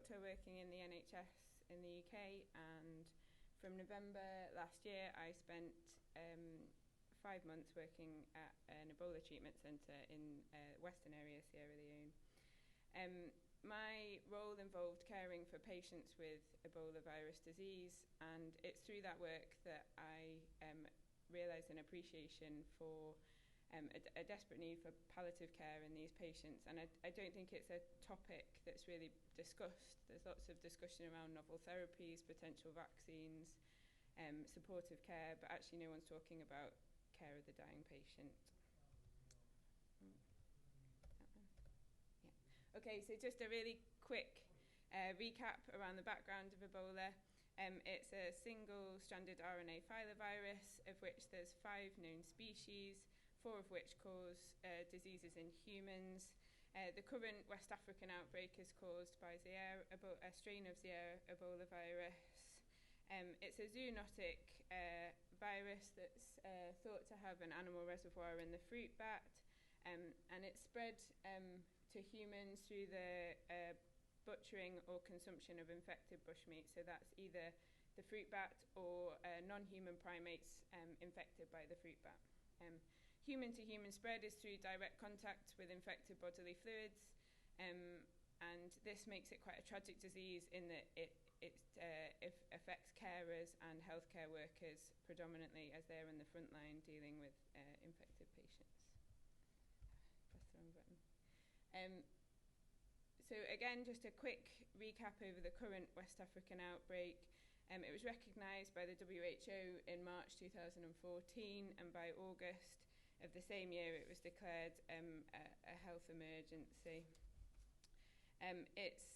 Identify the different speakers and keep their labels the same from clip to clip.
Speaker 1: doctor working in the NHS in the UK, and from November last year I spent 5 months working at an Ebola treatment centre in Western area, Sierra Leone. My role involved caring for patients with Ebola virus disease, and it's through that work that I realised an appreciation for a desperate need for palliative care in these patients. And I don't think it's a topic that's really discussed. There's lots of discussion around novel therapies, potential vaccines, supportive care, but actually no one's talking about care of the dying patient. Yeah. Okay, so just a really quick recap around the background of Ebola. It's a single-stranded RNA filovirus, of which there's 5 known species, 4 of which cause diseases in humans. The current West African outbreak is caused by a strain of Zaire Ebola virus. It's a zoonotic virus that's thought to have an animal reservoir in the fruit bat, and it's spread to humans through the butchering or consumption of infected bushmeat. So that's either the fruit bat or non-human primates infected by the fruit bat. Human-to-human spread is through direct contact with infected bodily fluids, and this makes it quite a tragic disease in that it affects carers and healthcare workers predominantly, as they're in the front line dealing with infected patients. Press the wrong button. So again, just a quick recap over the current West African outbreak. It was recognised by the WHO in March 2014, and by August of the same year it was declared a health emergency. It's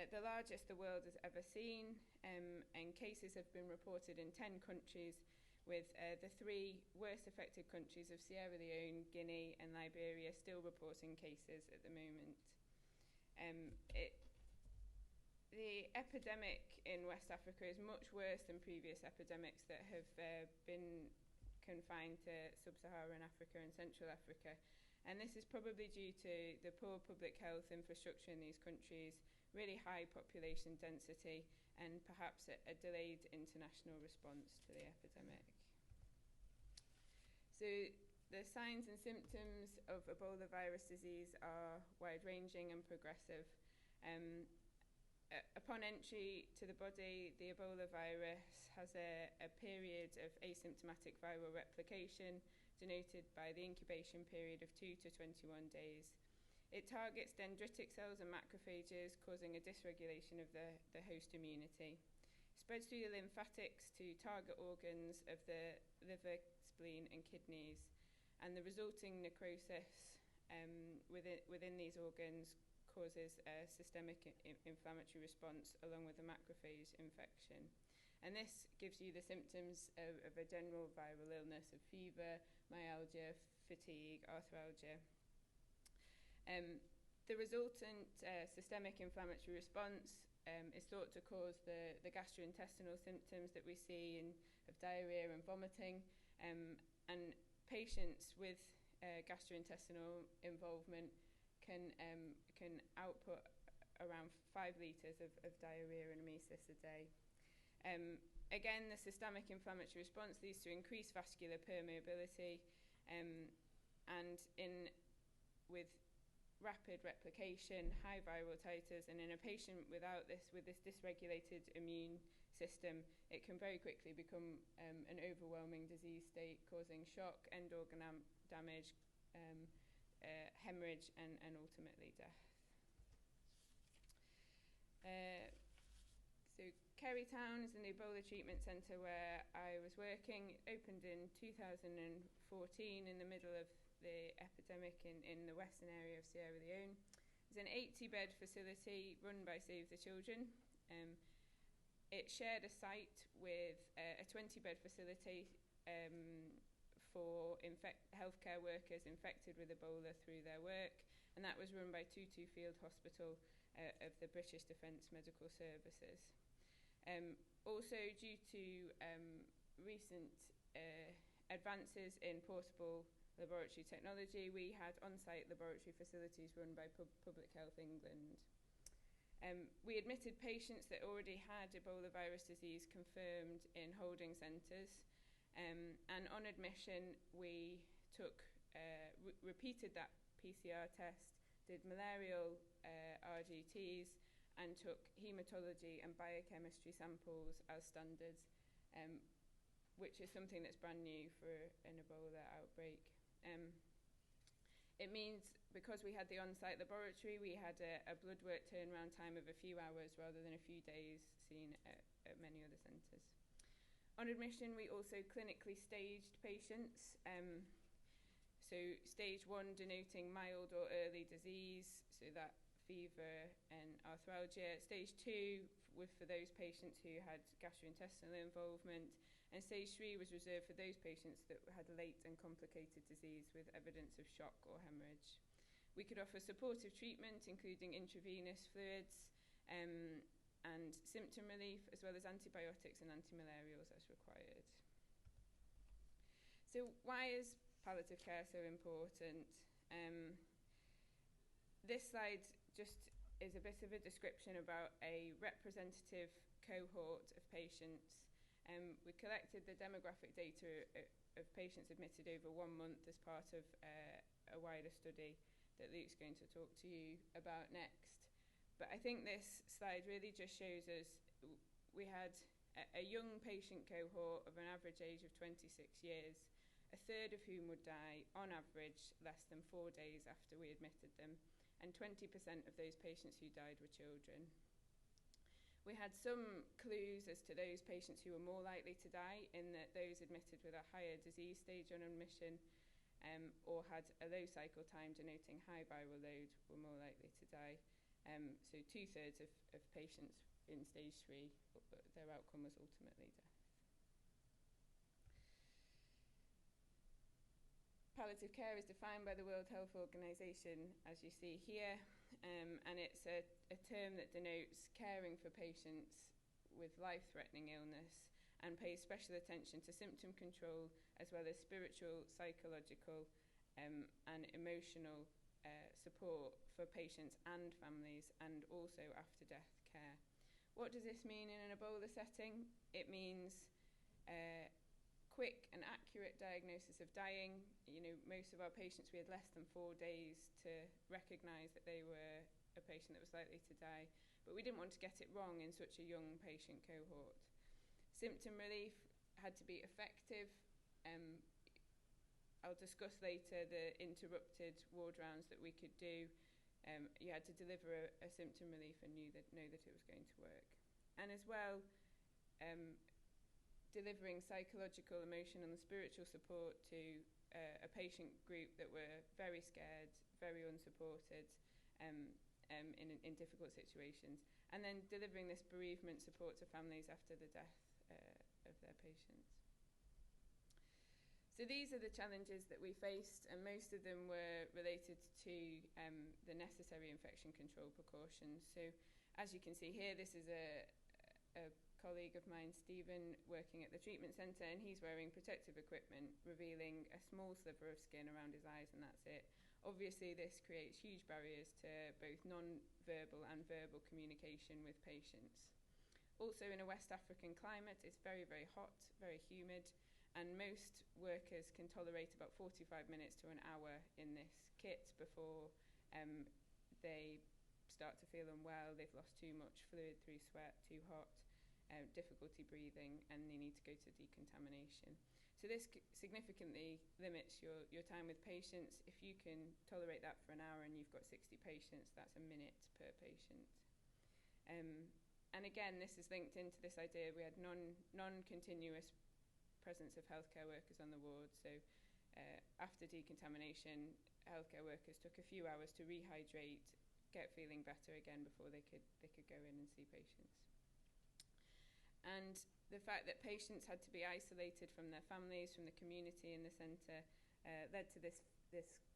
Speaker 1: the largest the world has ever seen, and cases have been reported in 10 countries, with the 3 worst affected countries of Sierra Leone, Guinea and Liberia still reporting cases at the moment. The epidemic in West Africa is much worse than previous epidemics that have been confined to sub-Saharan Africa and Central Africa. And this is probably due to the poor public health infrastructure in these countries, really high population density, and perhaps a delayed international response to the epidemic. So the signs and symptoms of Ebola virus disease are wide-ranging and progressive. Upon entry to the body, the Ebola virus has a period of asymptomatic viral replication, denoted by the incubation period of 2 to 21 days. It targets dendritic cells and macrophages, causing a dysregulation of the host immunity. It spreads through the lymphatics to target organs of the liver, spleen and kidneys, and the resulting necrosis within these organs causes a systemic inflammatory response along with a macrophage infection. And this gives you the symptoms of a general viral illness of fever, myalgia, fatigue, arthralgia. The resultant systemic inflammatory response is thought to cause the gastrointestinal symptoms that we see of diarrhea and vomiting, and patients with gastrointestinal involvement can output around 5 litres of diarrhea and emesis a day. Again, the systemic inflammatory response leads to increased vascular permeability, and with rapid replication, high viral titers, and in a patient with this dysregulated immune system, it can very quickly become an overwhelming disease state, causing shock, end organ damage, hemorrhage, and ultimately death. So Kerrytown is an Ebola treatment centre where I was working. It opened in 2014 in the middle of the epidemic in the western area of Sierra Leone. It's an 80-bed facility run by Save the Children. It shared a site with a 20-bed facility for healthcare workers infected with Ebola through their work, and that was run by Tutu Field Hospital of the British Defence Medical Services. Also, due to recent advances in portable laboratory technology, we had on-site laboratory facilities run by Public Health England. We admitted patients that already had Ebola virus disease confirmed in holding centres, and on admission we repeated that PCR test, did malarial RGTs, and took haematology and biochemistry samples as standards, which is something that's brand new for an Ebola outbreak. It means because we had the on-site laboratory, we had a blood work turnaround time of a few hours rather than a few days seen at many other centres. On admission, we also clinically staged patients. So stage 1 denoting mild or early disease, so that fever and arthralgia. Stage 2 was for those patients who had gastrointestinal involvement, and stage 3 was reserved for those patients that had late and complicated disease with evidence of shock or hemorrhage. We could offer supportive treatment, including intravenous fluids, and symptom relief, as well as antibiotics and antimalarials as required. So why is palliative care so important? This slide just is a bit of a description about a representative cohort of patients. We collected the demographic data of patients admitted over 1 month as part of a wider study that Luke's going to talk to you about next. But I think this slide really just shows us we had a young patient cohort of an average age of 26 years, a third of whom would die on average less than 4 days after we admitted them, and 20% of those patients who died were children. We had some clues as to those patients who were more likely to die, in that those admitted with a higher disease stage on admission or had a low cycle time denoting high viral load were more likely to die. So 2/3 of patients in stage 3, their outcome was ultimately death. Palliative care is defined by the World Health Organization, as you see here, and it's a term that denotes caring for patients with life-threatening illness and pays special attention to symptom control, as well as spiritual, psychological, and emotional support for patients and families, and also after-death care. What does this mean in an Ebola setting? It means quick and accurate diagnosis of dying. You know, most of our patients, we had less than 4 days to recognise that they were a patient that was likely to die, but we didn't want to get it wrong in such a young patient cohort. Symptom relief had to be effective. I'll discuss later the interrupted ward rounds that we could do. You had to deliver a symptom relief and know that it was going to work. And as well, delivering psychological, emotional and spiritual support to a patient group that were very scared, very unsupported in difficult situations. And then delivering this bereavement support to families after the death of their patients. So these are the challenges that we faced, and most of them were related to the necessary infection control precautions. So as you can see here, this is a colleague of mine, Stephen, working at the treatment centre, and he's wearing protective equipment, revealing a small sliver of skin around his eyes, and that's it. Obviously, this creates huge barriers to both non-verbal and verbal communication with patients. Also, in a West African climate, it's very, very hot, very humid, and most workers can tolerate about 45 minutes to an hour in this kit before they start to feel unwell. They've lost too much fluid through sweat, too hot, difficulty breathing, and they need to go to decontamination. So this significantly limits your time with patients. If you can tolerate that for an hour and you've got 60 patients, that's a minute per patient. And again, this is linked into this idea. We had non-continuous presence of healthcare workers on the ward. So after decontamination, healthcare workers took a few hours to rehydrate, get feeling better again before they could go in and see patients. And the fact that patients had to be isolated from their families, from the community in the centre, led to this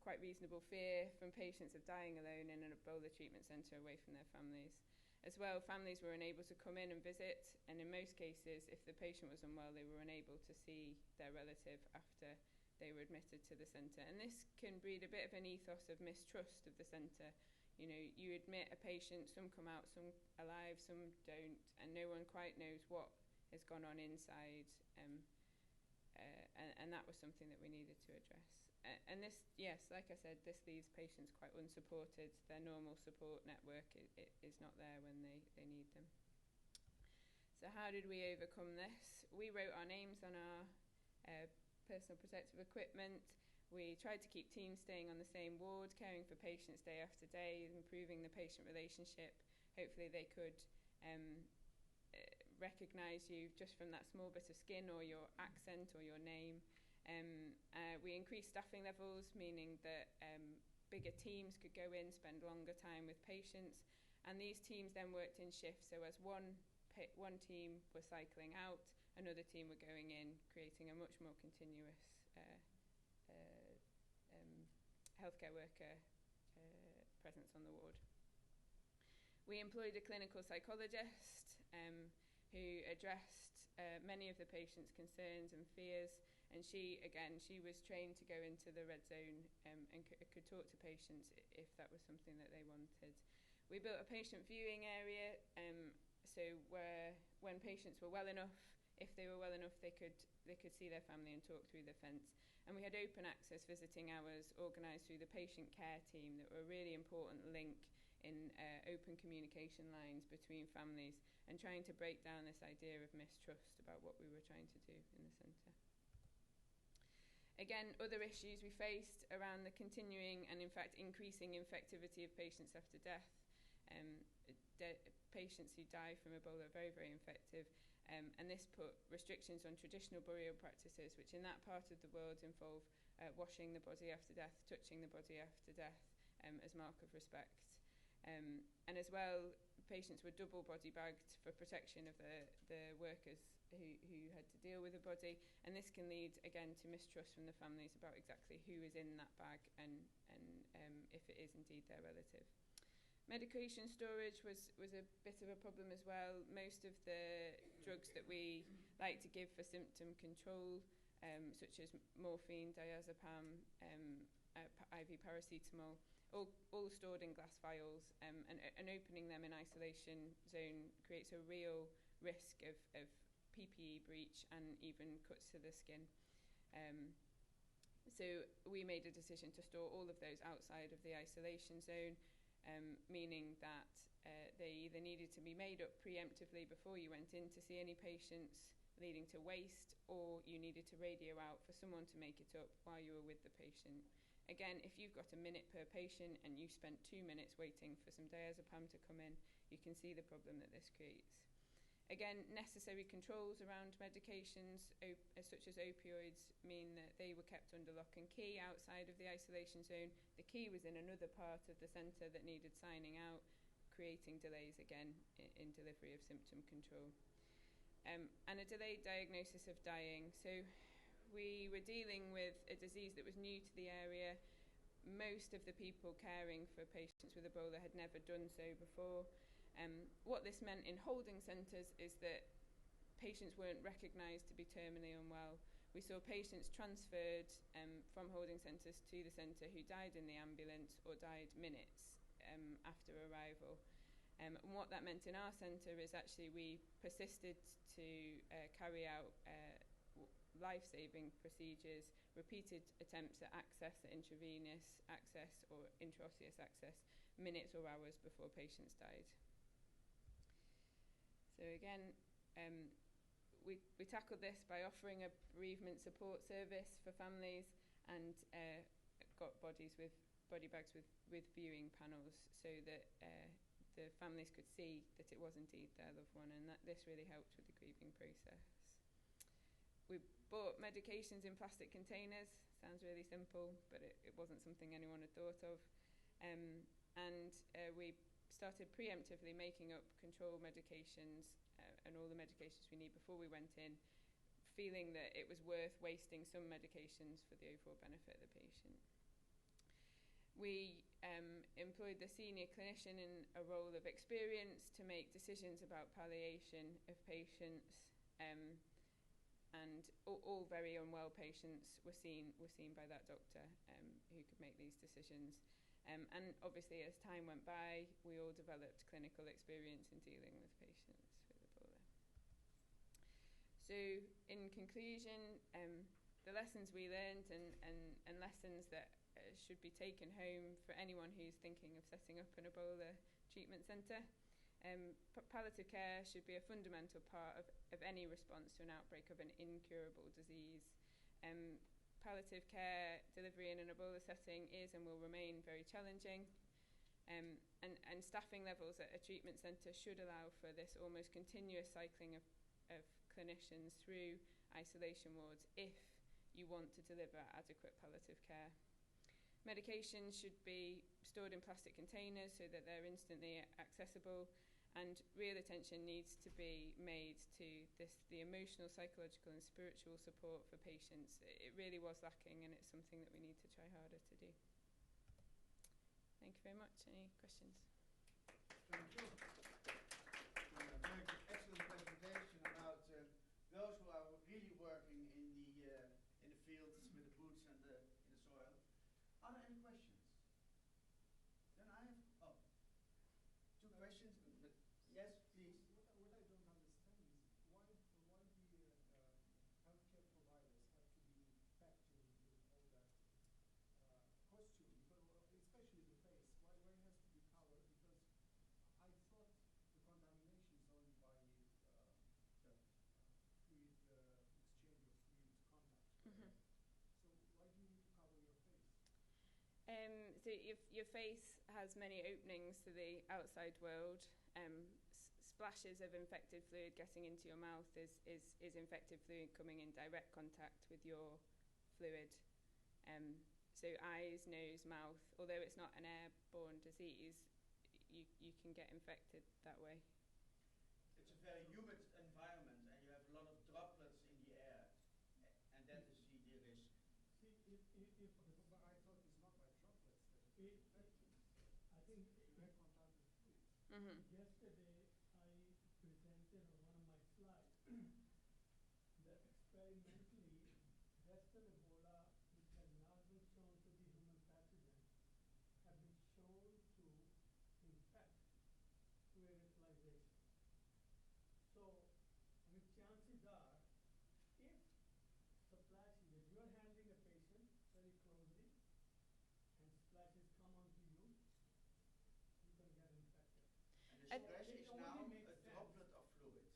Speaker 1: quite reasonable fear from patients of dying alone in an Ebola treatment centre away from their families. As well, families were unable to come in and visit, and in most cases, if the patient was unwell, they were unable to see their relative after they were admitted to the centre. And this can breed a bit of an ethos of mistrust of the centre. You know, you admit a patient, some come out, some alive, some don't, and no one quite knows what has gone on inside. And that was something that we needed to address. And this, yes, like I said, this leaves patients quite unsupported. Their normal support network is not there when they need them. So how did we overcome this? We wrote our names on our personal protective equipment. We tried to keep teams staying on the same ward, caring for patients day after day, improving the patient relationship. Hopefully they could recognise you just from that small bit of skin or your accent or your name. We increased staffing levels, meaning that bigger teams could go in, spend longer time with patients, and these teams then worked in shifts. So as one team was cycling out, another team were going in, creating a much more continuous healthcare worker presence on the ward. We employed a clinical psychologist who addressed many of the patients' concerns and fears, and she was trained to go into the red zone and could talk to patients if that was something that they wanted. We built a patient viewing area, so where when patients were well enough, if they were well enough, they could see their family and talk through the fence. And we had open access visiting hours organised through the patient care team that were a really important link in open communication lines between families and trying to break down this idea of mistrust about what we were trying to do in the centre. Again, other issues we faced around the continuing and in fact increasing infectivity of patients after death. Patients who die from Ebola are very, very infective, and this put restrictions on traditional burial practices, which in that part of the world involve washing the body after death, touching the body after death as mark of respect. And as well, patients were double body bagged for protection of the workers who had to deal with the body, and this can lead again to mistrust from the families about exactly who is in that bag and if it is indeed their relative. Medication storage was a bit of a problem as well. Most of the drugs that we like to give for symptom control, such as morphine, diazepam, IV paracetamol, all stored in glass vials, and opening them in isolation zone creates a real risk of PPE breach and even cuts to the skin. So we made a decision to store all of those outside of the isolation zone, meaning that they either needed to be made up preemptively before you went in to see any patients, leading to waste, or you needed to radio out for someone to make it up while you were with the patient. Again, if you've got a minute per patient and you spent 2 minutes waiting for some diazepam to come in, you can see the problem that this creates. Again, necessary controls around medications, such as opioids, mean that they were kept under lock and key outside of the isolation zone. The key was in another part of the centre that needed signing out, creating delays again in delivery of symptom control. And a delayed diagnosis of dying. So we were dealing with a disease that was new to the area. Most of the people caring for patients with Ebola had never done so before. What this meant in holding centres is that patients weren't recognised to be terminally unwell. We saw patients transferred from holding centres to the centre who died in the ambulance or died minutes after arrival. And what that meant in our centre is actually we persisted to carry out life-saving procedures, repeated attempts at access, at intravenous access or intraosseous access, minutes or hours before patients died. So again, we tackled this by offering a bereavement support service for families and got body bags with viewing panels so that the families could see that it was indeed their loved one, and that this really helped with the grieving process. We bought medications in plastic containers. Sounds really simple, but it wasn't something anyone had thought of. We started preemptively making up control medications and all the medications we need before we went in, feeling that it was worth wasting some medications for the overall benefit of the patient. We employed the senior clinician in a role of experience to make decisions about palliation of patients, and all very unwell patients were seen by that doctor who could make these decisions. And obviously, as time went by, we all developed clinical experience in dealing with patients with Ebola. So, in conclusion, the lessons we learned and lessons that should be taken home for anyone who's thinking of setting up an Ebola treatment centre. Palliative care should be a fundamental part of any response to an outbreak of an incurable disease. Palliative care delivery in an Ebola setting is and will remain very challenging, and staffing levels at a treatment centre should allow for this almost continuous cycling of clinicians through isolation wards if you want to deliver adequate palliative care. Medications should be stored in plastic containers so that they're instantly accessible, and real attention needs to be made to the emotional, psychological and spiritual support for patients. It really was lacking, and it's something that we need to try harder to do. Thank you very much. Any questions?
Speaker 2: Thank you. Excellent presentation about those who are really working in the fields with the boots and in the soil. Are there any questions? Then I have two questions. Yes, please.
Speaker 3: What I don't understand is why the healthcare providers have to be infected with all that costume, especially the face. Why it has to be covered? Because I thought the contamination is only by the fluid exchange of fluids contact.
Speaker 1: Mm-hmm.
Speaker 3: So why do you need to cover your face?
Speaker 1: So your face has many openings to the outside world. Splashes of infected fluid getting into your mouth is infected fluid coming in direct contact with your fluid. So eyes, nose, mouth, although it's not an airborne disease, you can get infected that way.
Speaker 2: It's a very humid environment and you have a lot of droplets in the air, and that is the risk.
Speaker 3: See, but I thought it's not by droplets that it's infected. I think direct contact with fluids.
Speaker 1: Mm-hmm.
Speaker 4: Yesterday, I presented on one of my slides that experimentally, Western Ebola, which has not been shown to be human pathogen, have been shown to infect through aerosolization. So, I mean, chances are, if splashes, if you're handling a patient very closely and splashes come onto you, you can get infected.
Speaker 2: And the splash is now a droplet of fluid.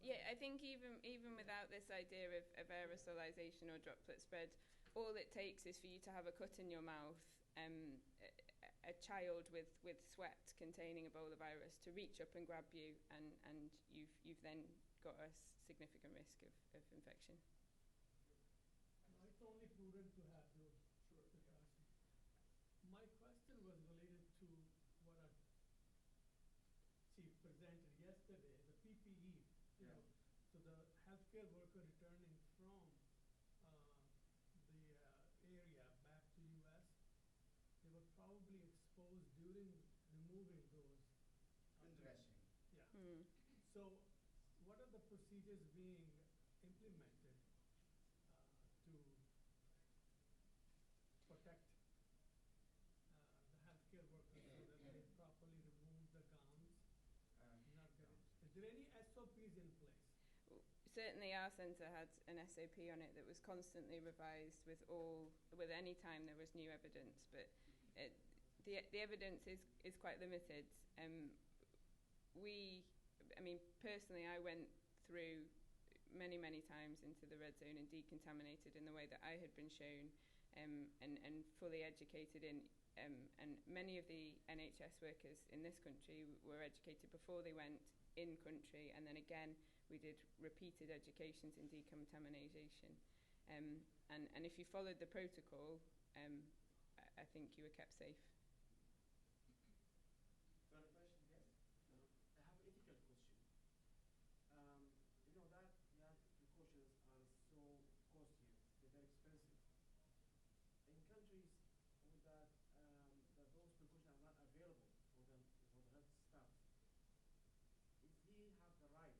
Speaker 1: Yeah, I think even without this idea of aerosolization or droplet spread, all it takes is for you to have a cut in your mouth, a child with sweat containing Ebola virus to reach up and grab you, and you've then got a significant risk of infection.
Speaker 4: No, it's only prudent to have those.
Speaker 3: Sure.
Speaker 4: Because my question was related to what our chief presented yesterday, the PPE. You know, so the healthcare worker returning from the area back to U.S., they were probably exposed during removing those.
Speaker 2: Undressing.
Speaker 4: Yeah.
Speaker 1: Mm.
Speaker 4: So, what are the procedures being implemented to protect the healthcare workers so that they properly remove the gowns? Not gowns. Is there any SOPs in place?
Speaker 1: Certainly our centre had an SOP on it that was constantly revised with any time there was new evidence, but the evidence is quite limited. Personally, I went through many times into the red zone and decontaminated in the way that I had been shown, and fully educated in, and many of the NHS workers in this country were educated before they went in country, and then again we did repeated educations in decontamination, and if you followed the protocol, I think you were kept safe.
Speaker 2: Further question? Yes?
Speaker 5: I have an ethical question. You know that precautions are so costly, they're very expensive. In countries that those precautions are not available for the health staff, if he have the right,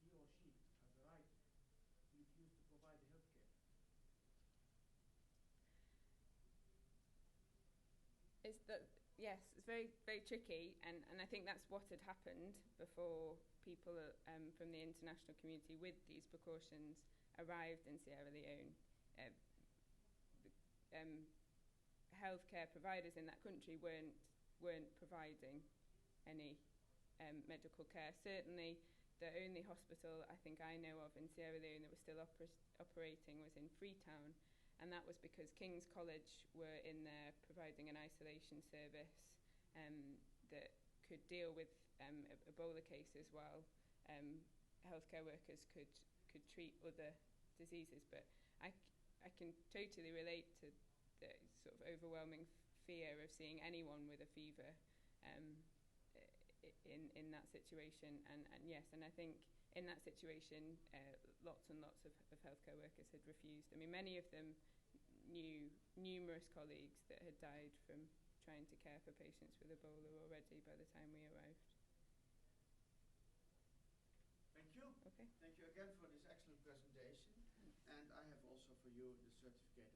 Speaker 5: he or she has the right to refuse to provide the health care.
Speaker 1: yes, it's very, very tricky, and I think that's what had happened before people from the international community with these precautions arrived in Sierra Leone. Healthcare providers in that country weren't providing any medical care. Certainly, the only hospital I think I know of in Sierra Leone that was still operating was in Freetown, and that was because King's College were in there providing an isolation service that could deal with Ebola cases while healthcare workers could treat other diseases. But I can totally relate to the sort of overwhelming fear of seeing anyone with a fever in that situation. And yes, and I think in that situation, lots and lots of healthcare workers had refused. I mean, many of them knew numerous colleagues that had died from trying to care for patients with Ebola already by the time we arrived.
Speaker 2: Thank you.
Speaker 1: Okay.
Speaker 2: Thank you again for this excellent presentation. And I have also for you the certificate